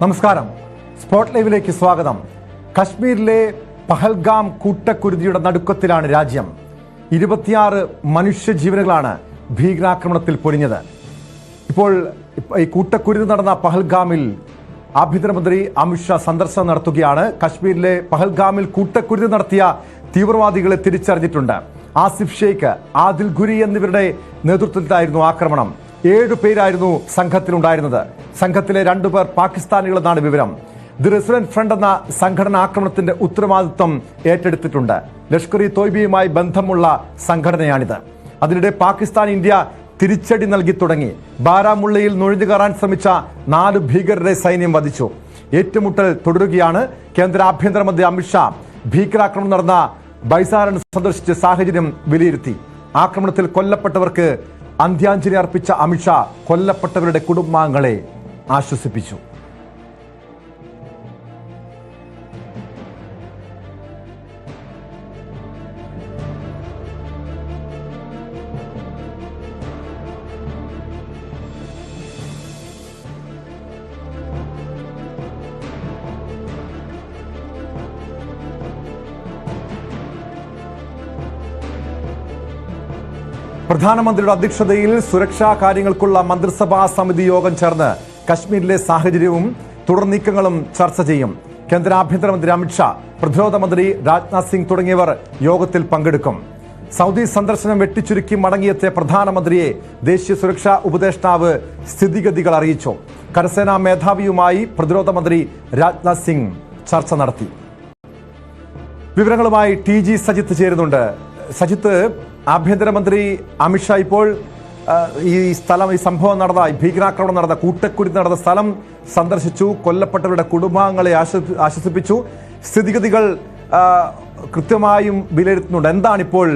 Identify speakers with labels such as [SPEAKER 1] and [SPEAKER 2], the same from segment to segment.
[SPEAKER 1] നമസ്കാരം. സ്പോട്ട് ലൈവിലേക്ക് സ്വാഗതം. കശ്മീരിലെ പഹൽഗാം കൂട്ടക്കുരുതിയുടെ നടുക്കത്തിലാണ് രാജ്യം. 26 മനുഷ്യജീവനുകളാണ് ഭീകരാക്രമണത്തിൽ പൊലിഞ്ഞത്. ഇപ്പോൾ ഈ കൂട്ടക്കുരുതി നടന്ന പഹൽഗാമിൽ ആഭ്യന്തരമന്ത്രി അമിത്ഷാ സന്ദർശനം നടത്തുകയാണ്. കശ്മീരിലെ പഹൽഗാമിൽ കൂട്ടക്കുരുതി നടത്തിയ തീവ്രവാദികളെ തിരിച്ചറിഞ്ഞിട്ടുണ്ട്. ആസിഫ് ഷെയ്ഖ്, ആദിൽ ഖുരി എന്നിവരുടെ നേതൃത്വത്തിലായിരുന്നു ആക്രമണം. 7 പേരായിരുന്നു സംഘത്തിലുണ്ടായിരുന്നത്. സംഘത്തിലെ 2 പേർ പാകിസ്ഥാനികളെന്നാണ് വിവരം. ദി റെസിഡന്റ് ഫ്രണ്ട് എന്ന സംഘടന ആക്രമണത്തിന്റെ ഉത്തരവാദിത്വം ഏറ്റെടുത്തിട്ടുണ്ട്. ലഷ്കർ ഇ തോയ്ബയുമായി ബന്ധമുള്ള സംഘടനയാണിത്. അതിനിടെ പാകിസ്ഥാൻ ഇന്ത്യ തിരിച്ചടി നൽകി തുടങ്ങി. ബാരാമുള്ളയിൽ നുഴഞ്ഞുകയറാൻ ശ്രമിച്ച 4 ഭീകരരെ സൈന്യം വധിച്ചു. ഏറ്റുമുട്ടൽ തുടരുകയാണ്. കേന്ദ്ര ആഭ്യന്തരമന്ത്രി അമിത്ഷാ ഭീകരാക്രമണം നടന്ന ബൈസാരൻ സന്ദർശിച്ച് സാഹചര്യം വിലയിരുത്തി. ആക്രമണത്തിൽ കൊല്ലപ്പെട്ടവർക്ക് അന്ത്യാഞ്ജലി അർപ്പിച്ച അമിത്ഷാ കൊല്ലപ്പെട്ടവരുടെ കുടുംബാംഗങ്ങളെ ആശ്വസിപ്പിച്ചു. പ്രധാനമന്ത്രിയുടെ അധ്യക്ഷതയിൽ സുരക്ഷാ കാര്യങ്ങൾക്കുള്ള മന്ത്രിസഭാ സമിതി യോഗം ചേർന്ന് കശ്മീരിലെ സാഹചര്യവും തുടർ നീക്കങ്ങളും ചർച്ച ചെയ്യും. കേന്ദ്ര ആഭ്യന്തരമന്ത്രി അമിത്ഷാ, പ്രതിരോധ മന്ത്രി രാജ്നാഥ് സിംഗ് തുടങ്ങിയവർ യോഗത്തിൽ പങ്കെടുക്കും. സൗദി സന്ദർശനം വെട്ടിച്ചുരുക്കി മടങ്ങിയെത്തിയ പ്രധാനമന്ത്രിയെ ദേശീയ സുരക്ഷാ ഉപദേഷ്ടാവ് സ്ഥിതിഗതികൾ അറിയിച്ചു. കരസേനാ മേധാവിയുമായി പ്രതിരോധ മന്ത്രി രാജ്നാഥ് സിംഗ് ചർച്ച നടത്തി. വിവരങ്ങളുമായി TG സജിത്ത് ചേരുന്നുണ്ട്. സജിത്ത്, ആഭ്യന്തരമന്ത്രി അമിത്ഷാ ഇപ്പോൾ ഈ സംഭവം നടന്ന, ഭീകരാക്രമണം നടന്ന, കൂട്ടക്കുരുതി നടന്ന സ്ഥലം സന്ദർശിച്ചു. കൊല്ലപ്പെട്ടവരുടെ കുടുംബാംഗങ്ങളെ ആശ്വസിപ്പിച്ചു. സ്ഥിതിഗതികൾ കൃത്യമായും വിലയിരുത്തുന്നുണ്ട്. എന്താണിപ്പോൾ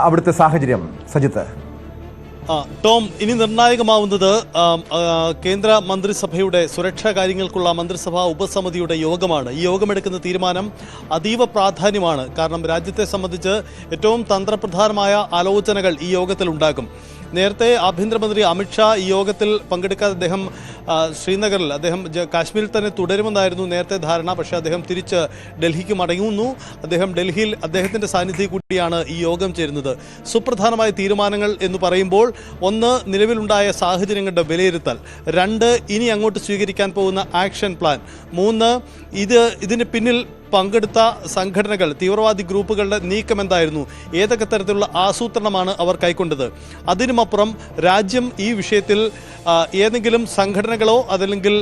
[SPEAKER 1] അവിടുത്തെ സാഹചര്യം, സജിത്ത്?
[SPEAKER 2] ടോം, ഇനി നിർണായകമാവുന്നത് കേന്ദ്ര മന്ത്രിസഭയുടെ സുരക്ഷാ കാര്യങ്ങൾക്കുള്ള മന്ത്രിസഭാ ഉപസമിതിയുടെ യോഗമാണ്. ഈ യോഗമെടുക്കുന്ന തീരുമാനം അതീവ പ്രാധാന്യമാണ്. കാരണം രാജ്യത്തെ സംബന്ധിച്ച് ഏറ്റവും തന്ത്രപ്രധാനമായ ആലോചനകൾ ഈ യോഗത്തിൽ ഉണ്ടാകും. നേരത്തെ ആഭ്യന്തരമന്ത്രി അമിത്ഷാ ഈ യോഗത്തിൽ പങ്കെടുക്കാതെ അദ്ദേഹം ശ്രീനഗറിൽ, അദ്ദേഹം കാശ്മീരിൽ തന്നെ തുടരുമെന്നായിരുന്നു നേരത്തെ ധാരണ. പക്ഷേ അദ്ദേഹം തിരിച്ച് ഡൽഹിക്ക് മടങ്ങുന്നു. അദ്ദേഹം ഡൽഹിയിൽ അദ്ദേഹത്തിൻ്റെ സാന്നിധ്യം കൂടിയാണ് ഈ യോഗം ചേരുന്നത്. സുപ്രധാനമായ തീരുമാനങ്ങൾ എന്ന് പറയുമ്പോൾ, 1, നിലവിലുണ്ടായ സാഹചര്യങ്ങളുടെ വിലയിരുത്തൽ; 2, ഇനി അങ്ങോട്ട് സ്വീകരിക്കാൻ പോകുന്ന ആക്ഷൻ പ്ലാൻ; 3, ഇതിന് പിന്നിൽ പങ്കെടുത്ത സംഘടനകൾ, തീവ്രവാദി ഗ്രൂപ്പുകളുടെ നീക്കം എന്തായിരുന്നു, ഏതൊക്കെ തരത്തിലുള്ള ആസൂത്രണമാണ് അവർ കൈക്കൊണ്ടത്. അതിനുമപ്പുറം രാജ്യം ഈ വിഷയത്തിൽ ഏതെങ്കിലും സംഘടനകളോ അതല്ലെങ്കിൽ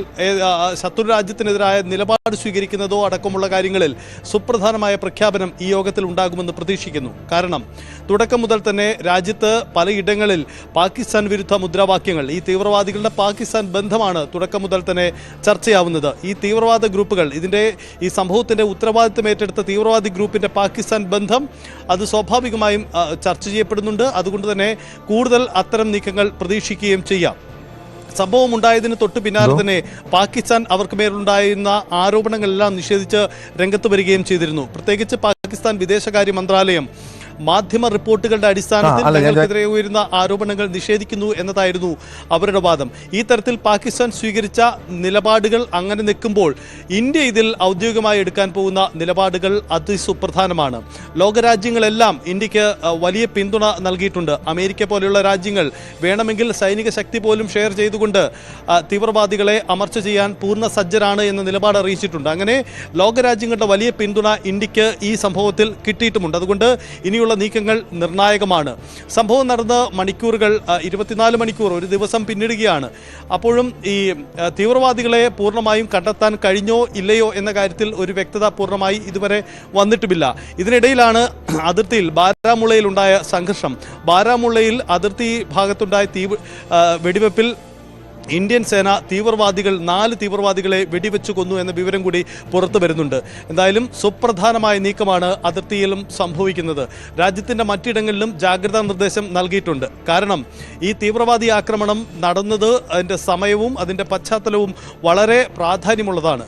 [SPEAKER 2] ശത്രു രാജ്യത്തിനെതിരായ നിലപാട് സ്വീകരിക്കുന്നതോ അടക്കമുള്ള കാര്യങ്ങളിൽ സുപ്രധാനമായ പ്രഖ്യാപനം ഈ യോഗത്തിൽ ഉണ്ടാകുമെന്ന് പ്രതീക്ഷിക്കുന്നു. കാരണം തുടക്കം മുതൽ തന്നെ രാജ്യത്ത് പലയിടങ്ങളിൽ പാകിസ്ഥാൻ വിരുദ്ധ മുദ്രാവാക്യങ്ങൾ, ഈ തീവ്രവാദികളുടെ പാകിസ്ഥാൻ ബന്ധമാണ് തുടക്കം മുതൽ തന്നെ ചർച്ചയാവുന്നത്. ഈ തീവ്രവാദ ഗ്രൂപ്പുകൾ, ഈ സംഭവത്തിൻ്റെ ഉത്തരവാദിത്തം ഏറ്റെടുത്ത തീവ്രവാദി ഗ്രൂപ്പിൻ്റെ പാകിസ്ഥാൻ ബന്ധം, അത് സ്വാഭാവികമായും ചർച്ച ചെയ്യപ്പെടുന്നുണ്ട്. അതുകൊണ്ട് തന്നെ കൂടുതൽ അത്തരം നീക്കങ്ങൾ പ്രതീക്ഷിക്കുകയും ചെയ്യാം. സംഭവം ഉണ്ടായതിന് തൊട്ട് പിന്നാലെ തന്നെ പാകിസ്ഥാൻ അവർക്ക് മേലുണ്ടായിരുന്ന ആരോപണങ്ങളെല്ലാം നിഷേധിച്ച് രംഗത്ത് വരികയും ചെയ്തിരുന്നു. പ്രത്യേകിച്ച് പാകിസ്ഥാൻ വിദേശകാര്യ മന്ത്രാലയം മാധ്യമ റിപ്പോർട്ടുകളുടെ അടിസ്ഥാനത്തിൽ തങ്ങൾക്കെതിരെ ഉയരുന്ന ആരോപണങ്ങൾ നിഷേധിക്കുന്നു എന്നതായിരുന്നു അവരുടെ വാദം. ഈ തരത്തിൽ പാകിസ്ഥാൻ സ്വീകരിച്ച നിലപാടുകൾ അങ്ങനെ നിൽക്കുമ്പോൾ ഇന്ത്യ ഇതിൽ ഔദ്യോഗികമായി എടുക്കാൻ പോകുന്ന നിലപാടുകൾ അതിസുപ്രധാനമാണ്. ലോകരാജ്യങ്ങളെല്ലാം ഇന്ത്യക്ക് വലിയ പിന്തുണ നൽകിയിട്ടുണ്ട്. അമേരിക്ക പോലെയുള്ള രാജ്യങ്ങൾ വേണമെങ്കിൽ സൈനിക ശക്തി പോലും ഷെയർ ചെയ്തുകൊണ്ട് തീവ്രവാദികളെ അമർച്ച ചെയ്യാൻ പൂർണ്ണ സജ്ജരാണ് എന്ന നിലപാട് അറിയിച്ചിട്ടുണ്ട്. അങ്ങനെ ലോകരാജ്യങ്ങളുടെ വലിയ പിന്തുണ ഇന്ത്യക്ക് ഈ സംഭവത്തിൽ കിട്ടിയിട്ടുമുണ്ട്. അതുകൊണ്ട് ഇനിയുള്ള നീക്കങ്ങൾ നിർണായകമാണ്. സംഭവം നടന്ന മണിക്കൂറുകൾ, 24 മണിക്കൂർ, ഒരു ദിവസം പിന്നിടുകയാണ്. അപ്പോഴും ഈ തീവ്രവാദികളെ പൂർണ്ണമായും കണ്ടെത്താൻ കഴിഞ്ഞോ ഇല്ലയോ എന്ന കാര്യത്തിൽ ഒരു വ്യക്തത പൂർണ്ണമായി ഇതുവരെ വന്നിട്ടുമില്ല. ഇതിനിടയിലാണ് അതിർത്തിയിൽ ബാരാമുള്ളയിൽ ഉണ്ടായ സംഘർഷം. ബാരാമുള്ളയിൽ അതിർത്തി ഭാഗത്തുണ്ടായ വെടിവെപ്പിൽ ഇന്ത്യൻ സേന 4 തീവ്രവാദികളെ വെടിവെച്ചു കൊന്നു എന്ന വിവരം കൂടി പുറത്തു വരുന്നുണ്ട്. എന്തായാലും സുപ്രധാനമായ നീക്കമാണ് അതിർത്തിയിലും സംഭവിക്കുന്നത്. രാജ്യത്തിൻ്റെ മറ്റിടങ്ങളിലും ജാഗ്രതാ നിർദ്ദേശം നൽകിയിട്ടുണ്ട്. കാരണം ഈ തീവ്രവാദി ആക്രമണം നടന്നത്, അതിൻ്റെ സമയവും അതിൻ്റെ പശ്ചാത്തലവും വളരെ പ്രാധാന്യമുള്ളതാണ്.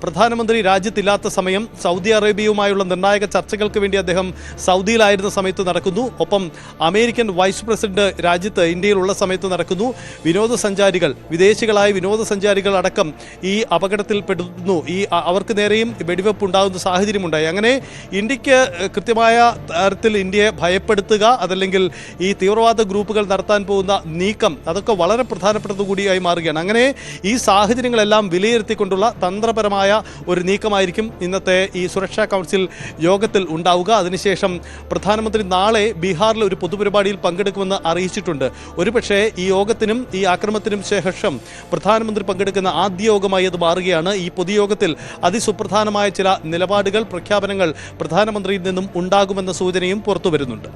[SPEAKER 2] പ്രധാനമന്ത്രി രാജ്യത്തില്ലാത്ത സമയം സൗദി അറേബ്യയുമായുള്ള നിർണായക ചർച്ചകൾക്ക് വേണ്ടി അദ്ദേഹം സൗദിയിലായിരുന്ന സമയത്ത് നടക്കുന്നു. ഒപ്പം അമേരിക്കൻ വൈസ് പ്രസിഡന്റ് രാജ്യത്ത് ഇന്ത്യയിലുള്ള സമയത്ത് നടക്കുന്നു. വിനോദസഞ്ചാരികൾ വിദേശികളായ വിനോദസഞ്ചാരികൾ അടക്കം ഈ അപകടത്തിൽ പെടുന്നു. അവർക്ക് നേരെയും വെടിവെപ്പ് ഉണ്ടാകുന്ന സാഹചര്യമുണ്ടായി. അങ്ങനെ ഇന്ത്യക്ക് കൃത്യമായ തരത്തിൽ ഇന്ത്യയെ ഭയപ്പെടുത്തുക, അതല്ലെങ്കിൽ ഈ തീവ്രവാദ ഗ്രൂപ്പുകൾ നടത്താൻ പോകുന്ന നീക്കം, അതൊക്കെ വളരെ പ്രധാനപ്പെട്ടത് കൂടിയായി മാറുകയാണ്. അങ്ങനെ ഈ സാഹചര്യങ്ങളെല്ലാം വിലയിരുത്തിക്കൊണ്ടുള്ള തന്ത്രപരമായ ഒരു നീക്കമായിരിക്കും ഇന്നത്തെ ഈ സുരക്ഷാ കൗൺസിൽ യോഗത്തിൽ ഉണ്ടാവുക. അതിനുശേഷം പ്രധാനമന്ത്രി നാളെ ബീഹാറിലെ ഒരു പൊതുപരിപാടിയിൽ പങ്കെടുക്കുമെന്ന് അറിയിച്ചിട്ടുണ്ട്. ഒരുപക്ഷേ ഈ യോഗത്തിനും ഈ ആക്രമണത്തിനും ശേഷം പ്രധാനമന്ത്രി പങ്കെടുക്കുന്ന ആദ്യ യോഗമായി അത് മാറുകയാണ്. ഈ പൊതുയോഗത്തിൽ അതിസുപ്രധാനമായ ചില നിലപാടുകൾ, പ്രഖ്യാപനങ്ങൾ പ്രധാനമന്ത്രിയിൽ നിന്നും ഉണ്ടാകുമെന്ന സൂചനയും പുറത്തു വരുന്നുണ്ട്.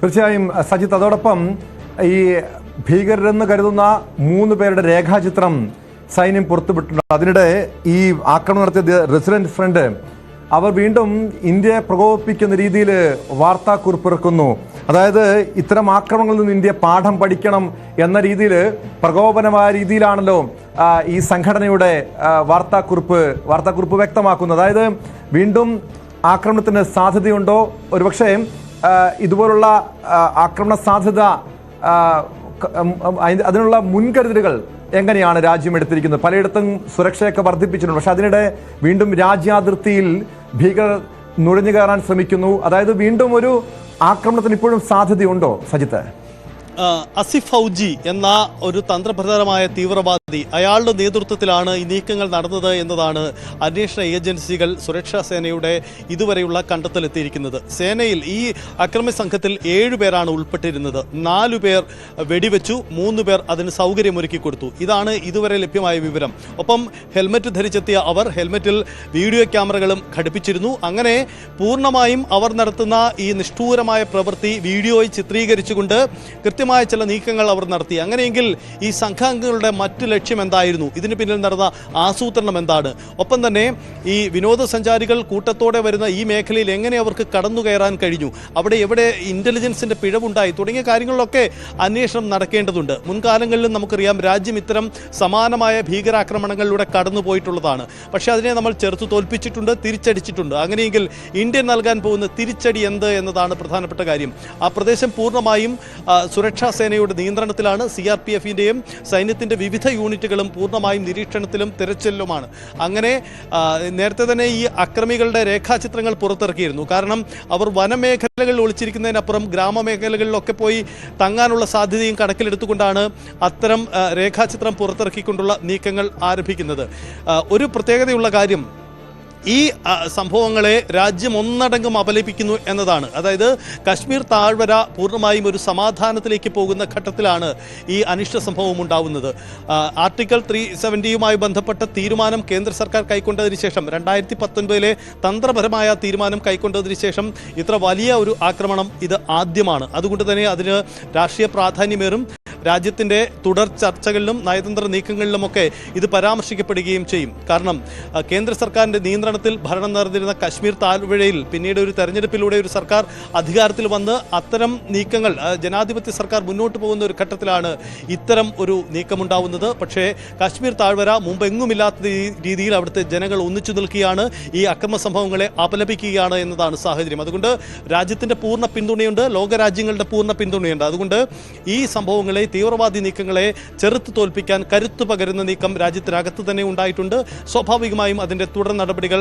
[SPEAKER 1] തീർച്ചയായും സജിത്ത്, അതോടൊപ്പം ഈ ഭീകരരെന്ന് കരുതുന്ന 3 പേരുടെ രേഖാചിത്രം സൈന്യം പുറത്തുവിട്ടിട്ടുണ്ട്. അതിനിടെ ഈ ആക്രമണം നടത്തിയ റെസിഡന്റ് ഫ്രണ്ട് അവർ വീണ്ടും ഇന്ത്യയെ പ്രകോപിപ്പിക്കുന്ന രീതിയിൽ വാർത്താക്കുറിപ്പിറക്കുന്നു. അതായത് ഇത്തരം ആക്രമണങ്ങളിൽ നിന്ന് ഇന്ത്യ പാഠം പഠിക്കണം എന്ന രീതിയിൽ പ്രകോപനമായ രീതിയിലാണല്ലോ ഈ സംഘടനയുടെ വാർത്താക്കുറിപ്പ് വ്യക്തമാക്കുന്നത്. അതായത് വീണ്ടും ആക്രമണത്തിന് സാധ്യതയുണ്ടോ, ഒരുപക്ഷെ ഇതുപോലുള്ള ആക്രമണ സാധ്യത അതിനുള്ള മുൻകരുതലുകൾ എങ്ങനെയാണ് രാജ്യം എടുത്തിരിക്കുന്നത്? പലയിടത്തും സുരക്ഷയൊക്കെ വർദ്ധിപ്പിച്ചിട്ടുണ്ട്. പക്ഷെ അതിനിടെ വീണ്ടും രാജ്യാതിർത്തിയിൽ ഭീകരർ നുഴഞ്ഞു കയറാൻ ശ്രമിക്കുന്നു. അതായത് വീണ്ടും ഒരു ആക്രമണത്തിന് ഇപ്പോഴും സാധ്യതയുണ്ടോ സജിത്ത്?
[SPEAKER 2] അസിഫ് ഫൗജി എന്ന ഒരു തന്ത്രപ്രധാനമായ തീവ്രവാദി, അയാളുടെ നേതൃത്വത്തിലാണ് ഈ നീക്കങ്ങൾ നടന്നത് എന്നതാണ് അന്വേഷണ ഏജൻസികൾ, സുരക്ഷാ സേനയുടെ ഇതുവരെയുള്ള കണ്ടെത്തലെത്തിയിരിക്കുന്നത്. സേനയിൽ ഈ അക്രമി സംഘത്തിൽ 7 പേരാണ് ഉൾപ്പെട്ടിരുന്നത്. 4 പേർ വെടിവെച്ചു, 3 പേർ അതിന് സൗകര്യമൊരുക്കി കൊടുത്തു. ഇതാണ് ഇതുവരെ ലഭ്യമായ വിവരം. ഒപ്പം ഹെൽമറ്റ് ധരിച്ചെത്തിയ അവർ ഹെൽമറ്റിൽ വീഡിയോ ക്യാമറകളും ഘടിപ്പിച്ചിരുന്നു. അങ്ങനെ പൂർണ്ണമായും അവർ നടത്തുന്ന ഈ നിഷ്ഠൂരമായ പ്രവൃത്തി വീഡിയോയിൽ ചിത്രീകരിച്ചുകൊണ്ട് കൃത്യമായ ചില നീക്കങ്ങൾ അവർ നടത്തി. അങ്ങനെയെങ്കിൽ ഈ സംഘാംഗങ്ങളുടെ മറ്റു ലക്ഷ്യം എന്തായിരുന്നു? ഇതിന് പിന്നിൽ നടന്ന ആസൂത്രണം എന്താണ്? ഒപ്പം തന്നെ ഈ വിനോദസഞ്ചാരികൾ കൂട്ടത്തോടെ വരുന്ന ഈ മേഖലയിൽ എങ്ങനെ അവർക്ക് കടന്നു കയറാൻ കഴിഞ്ഞു? അവിടെ എവിടെ ഇന്റലിജൻസിന്റെ പിഴവുണ്ടായി? തുടങ്ങിയ കാര്യങ്ങളിലൊക്കെ അന്വേഷണം നടക്കേണ്ടതുണ്ട്. മുൻകാലങ്ങളിലും നമുക്കറിയാം രാജ്യം ഇത്തരം സമാനമായ ഭീകരാക്രമണങ്ങളിലൂടെ കടന്നു പോയിട്ടുള്ളതാണ്. പക്ഷേ അതിനെ നമ്മൾ ചെറുത്തു തോൽപ്പിച്ചിട്ടുണ്ട്, തിരിച്ചടിച്ചിട്ടുണ്ട്. അങ്ങനെയെങ്കിൽ ഇന്ത്യ നൽകാൻ പോകുന്ന തിരിച്ചടി എന്ത് എന്നതാണ് പ്രധാനപ്പെട്ട കാര്യം. ആ പ്രദേശം പൂർണ്ണമായും സുരക്ഷാ സേനയുടെ നിയന്ത്രണത്തിലാണ്. CRPF-ന്റെയും സൈന്യത്തിന്റെ വിവിധ യൂണിറ്റുകളും പൂർണ്ണമായും നിരീക്ഷണത്തിലും തിരച്ചിലുമാണ്. അങ്ങനെ നേരത്തെ തന്നെ ഈ അക്രമികളുടെ രേഖാചിത്രങ്ങൾ പുറത്തിറക്കിയിരുന്നു. കാരണം അവർ വനമേഖലകളിൽ ഒളിച്ചിരിക്കുന്നതിനപ്പുറം ഗ്രാമമേഖലകളിലൊക്കെ പോയി തങ്ങാനുള്ള സാധ്യതയും കണക്കിലെടുത്തുകൊണ്ടാണ് അത്തരം രേഖാചിത്രം പുറത്തിറക്കിക്കൊണ്ടുള്ള നീക്കങ്ങൾ ആരംഭിക്കുന്നത്. ഒരു പ്രത്യേകതയുള്ള കാര്യം, ഈ സംഭവങ്ങളെ രാജ്യം ഒന്നടങ്കം അപലപിക്കുന്നു എന്നതാണ്. അതായത് കശ്മീർ താഴ്വര പൂർണ്ണമായും ഒരു സമാധാനത്തിലേക്ക് പോകുന്ന ഘട്ടത്തിലാണ് ഈ അനിഷ്ട സംഭവം ഉണ്ടാവുന്നത്. ആർട്ടിക്കിൾ 370യുമായി ബന്ധപ്പെട്ട തീരുമാനം കേന്ദ്ര സർക്കാർ കൈക്കൊണ്ടതിന് ശേഷം 2019 തന്ത്രപരമായ തീരുമാനം കൈക്കൊണ്ടതിന് ശേഷം ഇത്ര വലിയ ഒരു ആക്രമണം ഇത് ആദ്യമാണ്. അതുകൊണ്ട് തന്നെ അതിന് രാഷ്ട്രീയ പ്രാധാന്യമേറും. രാജ്യത്തിൻ്റെ തുടർ ചർച്ചകളിലും നയതന്ത്ര നീക്കങ്ങളിലുമൊക്കെ ഇത് പരാമർശിക്കപ്പെടുകയും ചെയ്യും. കാരണം കേന്ദ്ര സർക്കാരിൻ്റെ നിയന്ത്രണത്തിൽ ഭരണം നടന്നിരുന്ന കശ്മീർ താഴ്വരയിൽ പിന്നീട് ഒരു തെരഞ്ഞെടുപ്പിലൂടെ ഒരു സർക്കാർ അധികാരത്തിൽ വന്ന് അത്തരം നീക്കങ്ങൾ, ജനാധിപത്യ സർക്കാർ മുന്നോട്ട് പോകുന്ന ഒരു ഘട്ടത്തിലാണ് ഇത്തരം ഒരു നീക്കമുണ്ടാവുന്നത്. പക്ഷേ കശ്മീർ താഴ്വര മുമ്പെങ്ങുമില്ലാത്ത രീതിയിൽ അവിടുത്തെ ജനങ്ങൾ ഒന്നിച്ചു നിൽക്കുകയാണ്, ഈ അക്രമ സംഭവങ്ങളെ അപലപിക്കുകയാണ് എന്നതാണ് സാഹചര്യം. അതുകൊണ്ട് രാജ്യത്തിൻ്റെ പൂർണ്ണ പിന്തുണയുണ്ട്, ലോകരാജ്യങ്ങളുടെ പൂർണ്ണ പിന്തുണയുണ്ട്. അതുകൊണ്ട് ഈ സംഭവങ്ങളെ, തീവ്രവാദി നീക്കങ്ങളെ ചെറുത്തു തോൽപ്പിക്കാൻ കരുത്തു പകരുന്ന നീക്കം രാജ്യത്തിനകത്ത് തന്നെ ഉണ്ടായിട്ടുണ്ട്. സ്വാഭാവികമായും അതിൻ്റെ തുടർ നടപടികൾ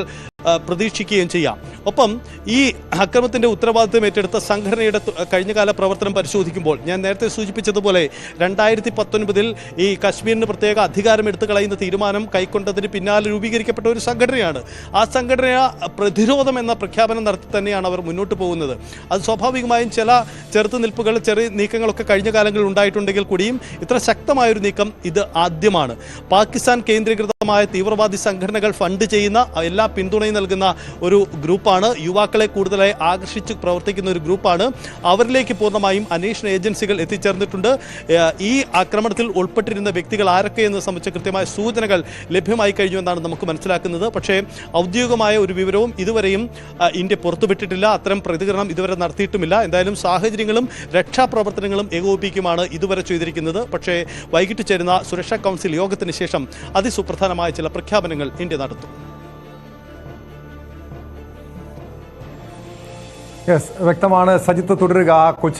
[SPEAKER 2] പ്രതീക്ഷിക്കുകയും ചെയ്യാം. ഒപ്പം ഈ അക്രമത്തിൻ്റെ ഉത്തരവാദിത്വം ഏറ്റെടുത്ത സംഘടനയുടെ കഴിഞ്ഞകാല പ്രവർത്തനം പരിശോധിക്കുമ്പോൾ ഞാൻ നേരത്തെ സൂചിപ്പിച്ചതുപോലെ 2019 ഈ കശ്മീരിന് പ്രത്യേക അധികാരം എടുത്തു കളയുന്ന തീരുമാനം കൈക്കൊണ്ടതിന് പിന്നാലെ രൂപീകരിക്കപ്പെട്ട ഒരു സംഘടനയാണ്. ആ സംഘടന പ്രതിരോധം എന്ന പ്രഖ്യാപനം നടത്തി തന്നെയാണ് അവർ മുന്നോട്ട് പോകുന്നത്. അത് സ്വാഭാവികമായും ചില ചെറുത്തുനിൽപ്പുകൾ, ചെറിയ നീക്കങ്ങളൊക്കെ കഴിഞ്ഞ കാലങ്ങളിൽ ഉണ്ടായിട്ടുണ്ടെങ്കിൽ കൂടിയും ഇത്ര ശക്തമായൊരു നീക്കം ഇത് ആദ്യമാണ്. പാകിസ്ഥാൻ കേന്ദ്രീകൃതമായ തീവ്രവാദി സംഘടനകൾ ഫണ്ട് ചെയ്യുന്ന, എല്ലാ പിന്തുണയും നൽകുന്ന ഒരു ഗ്രൂപ്പാണ്. യുവാക്കളെ കൂടുതലായി ആകർഷിച്ച് പ്രവർത്തിക്കുന്ന ഒരു ഗ്രൂപ്പാണ്. അവരിലേക്ക് പൂർണ്ണമായും അന്വേഷണ ഏജൻസികൾ എത്തിച്ചേർന്നിട്ടുണ്ട്. ഈ ആക്രമണത്തിൽ ഉൾപ്പെട്ടിരുന്ന വ്യക്തികൾ ആരൊക്കെയെന്ന് സംബന്ധിച്ച് കൃത്യമായ സൂചനകൾ ലഭ്യമായി കഴിഞ്ഞു എന്നാണ് നമുക്ക് മനസ്സിലാക്കുന്നത്. പക്ഷേ ഔദ്യോഗികമായ ഒരു വിവരവും ഇതുവരെയും ഇന്ത്യ പുറത്തുവിട്ടിട്ടില്ല. അത്തരം പ്രതികരണം ഇതുവരെ നടത്തിയിട്ടുമില്ല. എന്തായാലും സാഹചര്യങ്ങളും രക്ഷാപ്രവർത്തനങ്ങളും ഏകോപിപ്പിക്കുമാണ് ഇതുവരെ ചെയ്തിരിക്കുന്നത്. പക്ഷേ വൈകിട്ട് ചേരുന്ന സുരക്ഷാ കൗൺസിൽ യോഗത്തിന് ശേഷം അതിസുപ്രധാനമായ ചില പ്രഖ്യാപനങ്ങൾ ഇന്ത്യ നടത്തും.
[SPEAKER 1] വ്യക്തമാണ്. സജിത്ത് തുടരുക. കൊച്ചി